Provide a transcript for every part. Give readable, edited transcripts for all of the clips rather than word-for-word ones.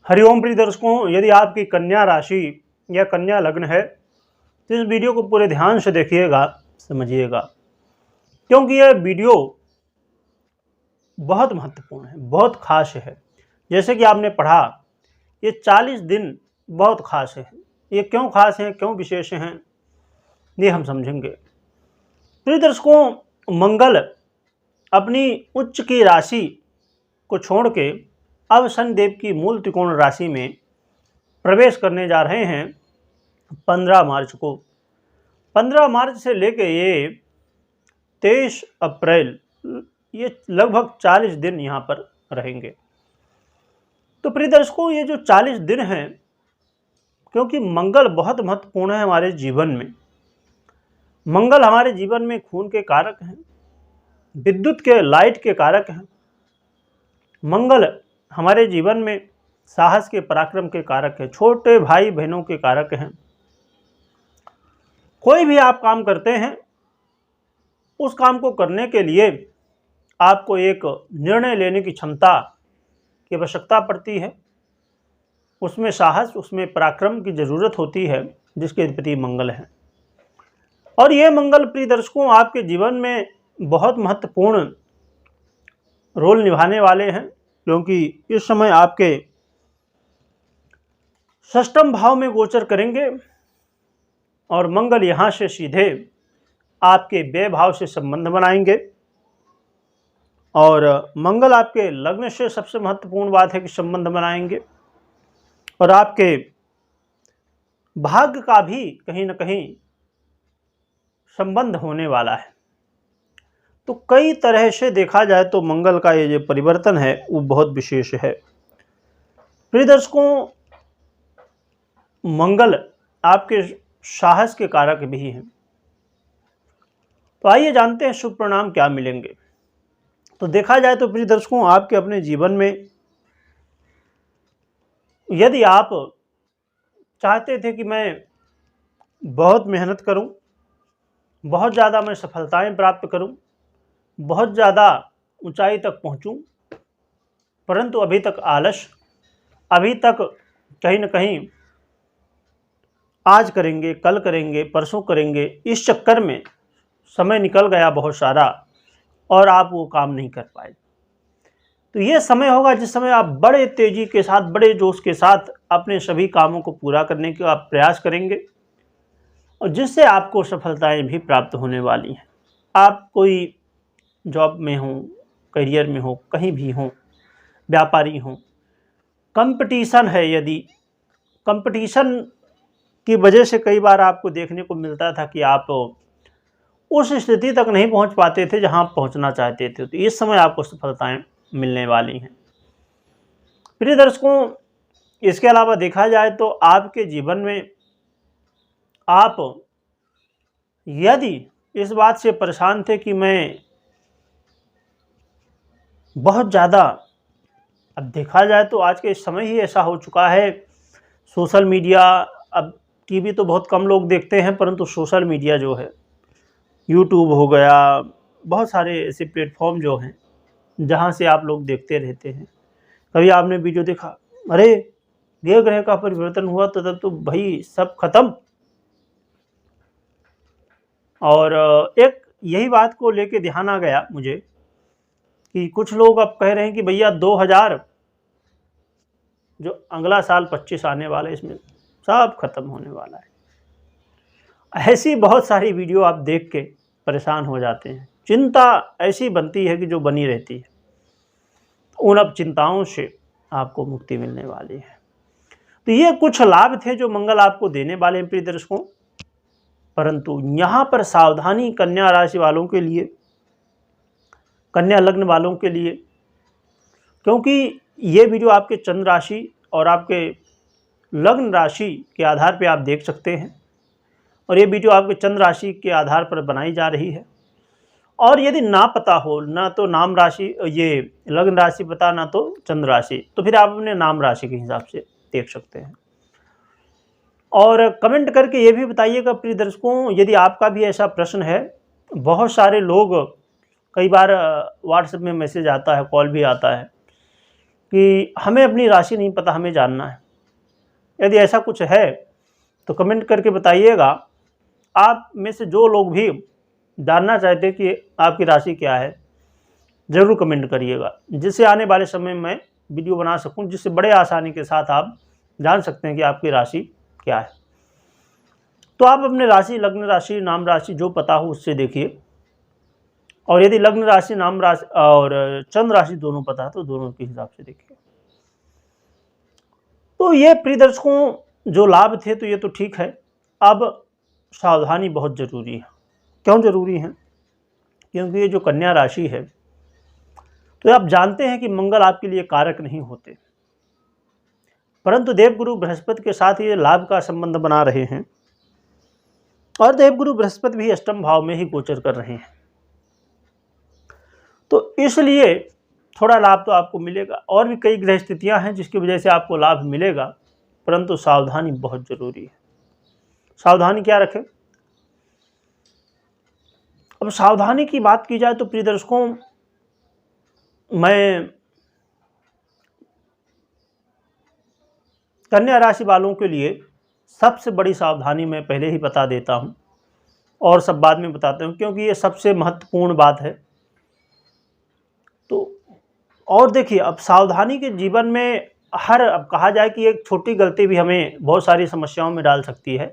हरिओम प्रिय दर्शकों, यदि आपकी कन्या राशि या कन्या लग्न है तो इस वीडियो को पूरे ध्यान से देखिएगा, समझिएगा, क्योंकि यह वीडियो बहुत महत्वपूर्ण है, बहुत खास है। जैसे कि आपने पढ़ा, ये 40 दिन बहुत खास है। ये क्यों खास हैं, क्यों विशेष हैं, ये हम समझेंगे। प्रिय दर्शकों, मंगल अपनी उच्च की राशि को छोड़ के अब शनिदेव की मूल त्रिकोण राशि में प्रवेश करने जा रहे हैं 15 मार्च को। 15 मार्च से लेके ये 23 अप्रैल, ये लगभग 40 दिन यहाँ पर रहेंगे। तो प्रिय दर्शकों, ये जो 40 दिन हैं, क्योंकि मंगल बहुत महत्वपूर्ण है हमारे जीवन में। मंगल हमारे जीवन में खून के कारक हैं, विद्युत के, लाइट के कारक हैं। मंगल हमारे जीवन में साहस के, पराक्रम के कारक है, छोटे भाई बहनों के कारक हैं। कोई भी आप काम करते हैं, उस काम को करने के लिए आपको एक निर्णय लेने की क्षमता की आवश्यकता पड़ती है। उसमें साहस, उसमें पराक्रम की जरूरत होती है, जिसके अधिपति मंगल है। और ये मंगल प्रिय दर्शकों आपके जीवन में बहुत महत्वपूर्ण रोल निभाने वाले हैं, क्योंकि इस समय आपके षष्ठम भाव में गोचर करेंगे और मंगल यहाँ से सीधे आपके व्यय भाव से संबंध बनाएंगे। और मंगल आपके लग्न से सबसे महत्वपूर्ण बात है कि संबंध बनाएंगे, और आपके भाग्य का भी कहीं ना कहीं संबंध होने वाला है। तो कई तरह से देखा जाए तो मंगल का ये जो परिवर्तन है वो बहुत विशेष है। प्रिय दर्शकों, मंगल आपके साहस के कारक भी हैं। तो आइए जानते हैं शुभ परिणाम क्या मिलेंगे। तो देखा जाए तो प्रिय दर्शकों, आपके अपने जीवन में यदि आप चाहते थे कि मैं बहुत मेहनत करूं, बहुत ज़्यादा मैं सफलताएं प्राप्त करूं, बहुत ज़्यादा ऊंचाई तक पहुंचूं, परंतु अभी तक आलस, अभी तक कहीं ना कहीं आज करेंगे, कल करेंगे, परसों करेंगे, इस चक्कर में समय निकल गया बहुत सारा और आप वो काम नहीं कर पाए। तो ये समय होगा जिस समय आप बड़े तेजी के साथ, बड़े जोश के साथ अपने सभी कामों को पूरा करने का आप प्रयास करेंगे, और जिससे आपको सफलताएं भी प्राप्त होने वाली हैं। आप कोई जॉब में हो, करियर में हो, कहीं भी हो, व्यापारी हो, कंपटीशन है, यदि कंपटीशन की वजह से कई बार आपको देखने को मिलता था कि आप उस स्थिति तक नहीं पहुंच पाते थे जहां आप पहुंचना चाहते थे, तो इस समय आपको सफलताएं मिलने वाली हैं। प्रिय दर्शकों, इसके अलावा देखा जाए तो आपके जीवन में आप यदि इस बात से परेशान थे कि मैं बहुत ज़्यादा, अब देखा जाए तो आज के समय ही ऐसा हो चुका है, सोशल मीडिया, अब टीवी तो बहुत कम लोग देखते हैं, परंतु सोशल मीडिया जो है, यूट्यूब हो गया, बहुत सारे ऐसे प्लेटफॉर्म जो हैं जहां से आप लोग देखते रहते हैं। कभी आपने वीडियो देखा, अरे ये ग्रह का परिवर्तन हुआ तो तब तो भाई सब खत्म। और एक यही बात को लेके ध्यान आ गया मुझे कि कुछ लोग अब कह रहे हैं कि भैया 2000 जो अगला साल 25 आने वाला है, इसमें सब खत्म होने वाला है। ऐसी बहुत सारी वीडियो आप देख के परेशान हो जाते हैं, चिंता ऐसी बनती है कि जो बनी रहती है। उन अब चिंताओं से आपको मुक्ति मिलने वाली है। तो ये कुछ लाभ थे जो मंगल आपको देने वाले हैं प्रिय दर्शकों, परंतु यहाँ पर सावधानी कन्या राशि वालों के लिए, कन्या लग्न वालों के लिए, क्योंकि ये वीडियो आपके चंद्र राशि और आपके लग्न राशि के आधार पर आप देख सकते हैं, और ये वीडियो आपके चंद्र राशि के आधार पर बनाई जा रही है। और यदि ना पता हो, ना तो नाम राशि, ये लग्न राशि पता, ना तो चंद्र राशि, तो फिर आप अपने नाम राशि के हिसाब से देख सकते हैं। और कमेंट करके ये भी बताइएगा प्रिय दर्शकों, यदि आपका भी ऐसा प्रश्न है। बहुत सारे लोग, कई बार व्हाट्सएप में मैसेज आता है, कॉल भी आता है कि हमें अपनी राशि नहीं पता, हमें जानना है। यदि ऐसा कुछ है तो कमेंट करके बताइएगा। आप में से जो लोग भी जानना चाहते हैं कि आपकी राशि क्या है, ज़रूर कमेंट करिएगा, जिससे आने वाले समय में मैं वीडियो बना सकूं, जिससे बड़े आसानी के साथ आप जान सकते हैं कि आपकी राशि क्या है। तो आप अपने राशि, लग्न राशि, नाम राशि जो पता हो उससे देखिए, और यदि लग्न राशि, नाम राशि और चंद्र राशि दोनों पता है तो दोनों के हिसाब से देखिए। तो ये प्रिय दर्शकों जो लाभ थे तो ये तो ठीक है। अब सावधानी बहुत ज़रूरी है। क्यों ज़रूरी है? क्योंकि ये जो कन्या राशि है, तो आप जानते हैं कि मंगल आपके लिए कारक नहीं होते, परंतु देवगुरु बृहस्पति के साथ ये लाभ का संबंध बना रहे हैं, और देवगुरु बृहस्पति भी अष्टम भाव में ही गोचर कर रहे हैं। तो इसलिए थोड़ा लाभ तो आपको मिलेगा, और भी कई ग्रह स्थितियां हैं जिसकी वजह से आपको लाभ मिलेगा, परंतु सावधानी बहुत जरूरी है। सावधानी क्या रखें? अब सावधानी की बात की जाए तो प्रिय दर्शकों, मैं कन्या राशि वालों के लिए सबसे बड़ी सावधानी मैं पहले ही बता देता हूं, और सब बाद में बताता हूं, क्योंकि ये सबसे महत्वपूर्ण बात है। तो और देखिए, अब सावधानी के जीवन में अब कहा जाए कि एक छोटी गलती भी हमें बहुत सारी समस्याओं में डाल सकती है,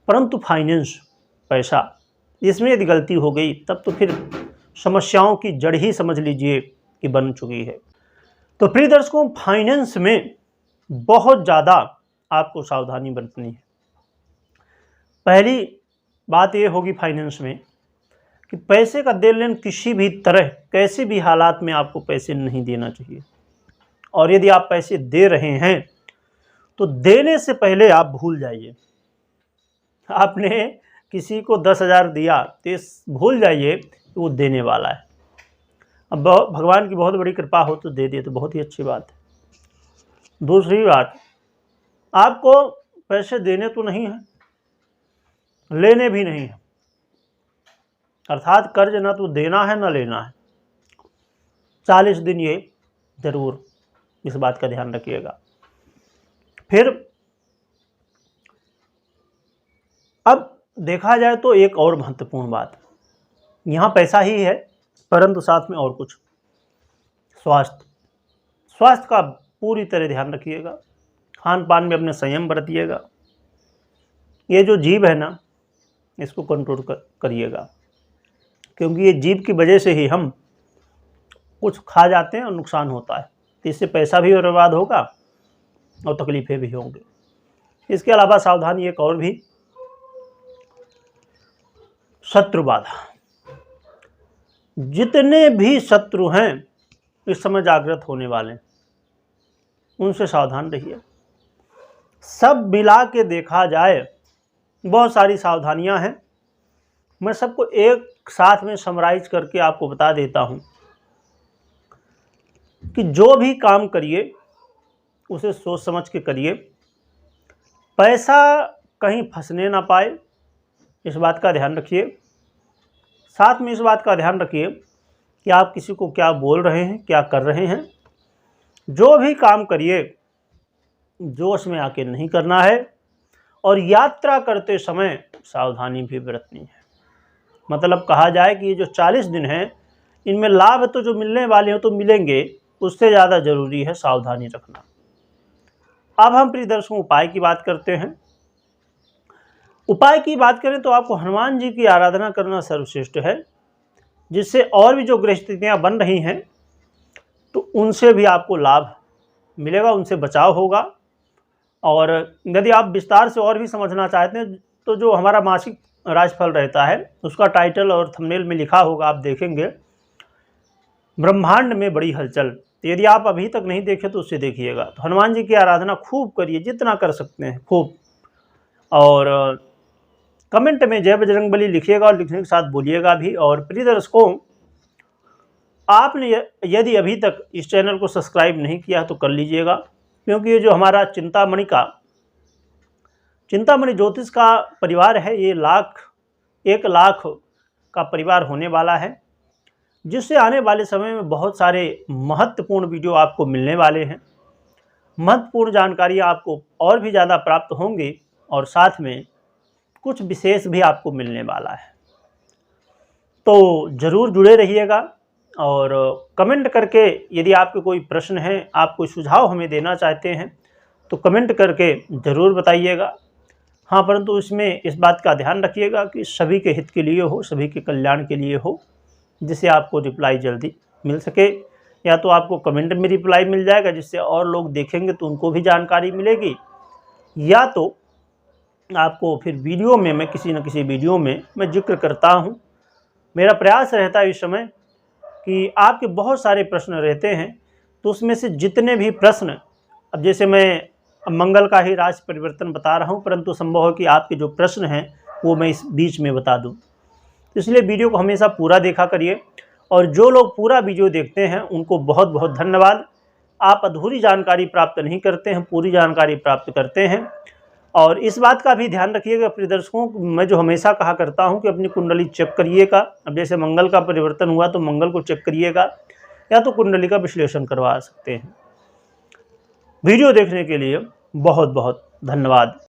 परंतु फाइनेंस, पैसा, इसमें यदि गलती हो गई तब तो फिर समस्याओं की जड़ ही समझ लीजिए कि बन चुकी है। तो प्रिय दर्शकों, फाइनेंस में बहुत ज़्यादा आपको सावधानी बरतनी है। पहली बात ये होगी फाइनेंस में कि पैसे का देन लेन किसी भी तरह, कैसे भी हालात में आपको पैसे नहीं देना चाहिए। और यदि आप पैसे दे रहे हैं तो देने से पहले आप भूल जाइए। आपने किसी को 10,000 दिया तो भूल जाइए कि वो देने वाला है। अब भगवान की बहुत बड़ी कृपा हो तो दे दिए तो बहुत ही अच्छी बात है। दूसरी बात, आपको पैसे देने तो नहीं है, लेने भी नहीं है, अर्थात कर्ज ना तो देना है ना लेना है। 40 दिन ये जरूर इस बात का ध्यान रखिएगा। फिर अब देखा जाए तो एक और महत्वपूर्ण बात, यहाँ पैसा ही है परंतु साथ में और कुछ, स्वास्थ्य का पूरी तरह ध्यान रखिएगा। खान पान में अपने संयम बरतिएगा। ये जो जीभ है ना, इसको कंट्रोल करिएगा, क्योंकि ये जीभ की वजह से ही हम कुछ खा जाते हैं और नुकसान होता है। तो इससे पैसा भी बर्बाद होगा और तकलीफें भी होंगी। इसके अलावा सावधानी एक और भी, शत्रु बाधा। जितने भी शत्रु हैं इस समय जागृत होने वाले, उनसे सावधान रहिए। सब मिला के देखा जाए बहुत सारी सावधानियां हैं, मैं सबको एक साथ में समराइज करके आपको बता देता हूं कि जो भी काम करिए उसे सोच समझ के करिए। पैसा कहीं फंसने ना पाए, इस बात का ध्यान रखिए। साथ में इस बात का ध्यान रखिए कि आप किसी को क्या बोल रहे हैं, क्या कर रहे हैं। जो भी काम करिए जोश में आके नहीं करना है, और यात्रा करते समय सावधानी भी बरतनी है। मतलब कहा जाए कि ये जो 40 दिन हैं, इनमें लाभ तो जो मिलने वाले हो तो मिलेंगे, उससे ज़्यादा जरूरी है सावधानी रखना। अब हम प्रिय दर्शकों उपाय की बात करते हैं। उपाय की बात करें तो आपको हनुमान जी की आराधना करना सर्वश्रेष्ठ है, जिससे और भी जो ग्रह स्थितियाँ बन रही हैं तो उनसे भी आपको लाभ मिलेगा, उनसे बचाव होगा। और यदि आप विस्तार से और भी समझना चाहते हैं तो जो हमारा मासिक राशिफल रहता है उसका टाइटल और थंबनेल में लिखा होगा, आप देखेंगे, ब्रह्मांड में बड़ी हलचल। यदि आप अभी तक नहीं देखे तो उससे देखिएगा। तो हनुमान जी की आराधना खूब करिए, जितना कर सकते हैं खूब। और कमेंट में जय बजरंगबली लिखिएगा और लिखने के साथ बोलिएगा भी। और प्रिय दर्शकों, आपने यदि अभी तक इस चैनल को सब्सक्राइब नहीं किया तो कर लीजिएगा, क्योंकि ये जो हमारा चिंतामणि ज्योतिष का परिवार है, ये 1 लाख का परिवार होने वाला है। जिससे आने वाले समय में बहुत सारे महत्वपूर्ण वीडियो आपको मिलने वाले हैं। महत्वपूर्ण जानकारी आपको और भी ज़्यादा प्राप्त होंगी और साथ में कुछ विशेष भी आपको मिलने वाला है। तो ज़रूर जुड़े रहिएगा और कमेंट करके यदि आपके कोई प्रश्न हैं, आप कोई सुझाव हमें देना चाहते हैं तो कमेंट करके ज़रूर बताइएगा। हाँ, परंतु इसमें इस बात का ध्यान रखिएगा कि सभी के हित के लिए हो, सभी के कल्याण के लिए हो, जिससे आपको रिप्लाई जल्दी मिल सके। या तो आपको कमेंट में रिप्लाई मिल जाएगा जिससे और लोग देखेंगे तो उनको भी जानकारी मिलेगी, या तो आपको फिर वीडियो में मैं किसी न किसी वीडियो में मैं जिक्र करता हूँ। मेरा प्रयास रहता है इस समय कि आपके बहुत सारे प्रश्न रहते हैं, तो उसमें से जितने भी प्रश्न, अब जैसे मैं मंगल का ही राशि परिवर्तन बता रहा हूँ, परंतु संभव है कि आपके जो प्रश्न हैं वो मैं इस बीच में बता दूँ। इसलिए वीडियो को हमेशा पूरा देखा करिए, और जो लोग पूरा वीडियो देखते हैं उनको बहुत बहुत धन्यवाद। आप अधूरी जानकारी प्राप्त नहीं करते हैं, पूरी जानकारी प्राप्त करते हैं। और इस बात का भी ध्यान रखिएगा प्रिय दर्शकों, मैं जो हमेशा कहा करता हूं कि अपनी कुंडली चेक करिएगा। अब जैसे मंगल का परिवर्तन हुआ तो मंगल को चेक करिएगा, या तो कुंडली का विश्लेषण करवा सकते हैं। वीडियो देखने के लिए बहुत बहुत धन्यवाद।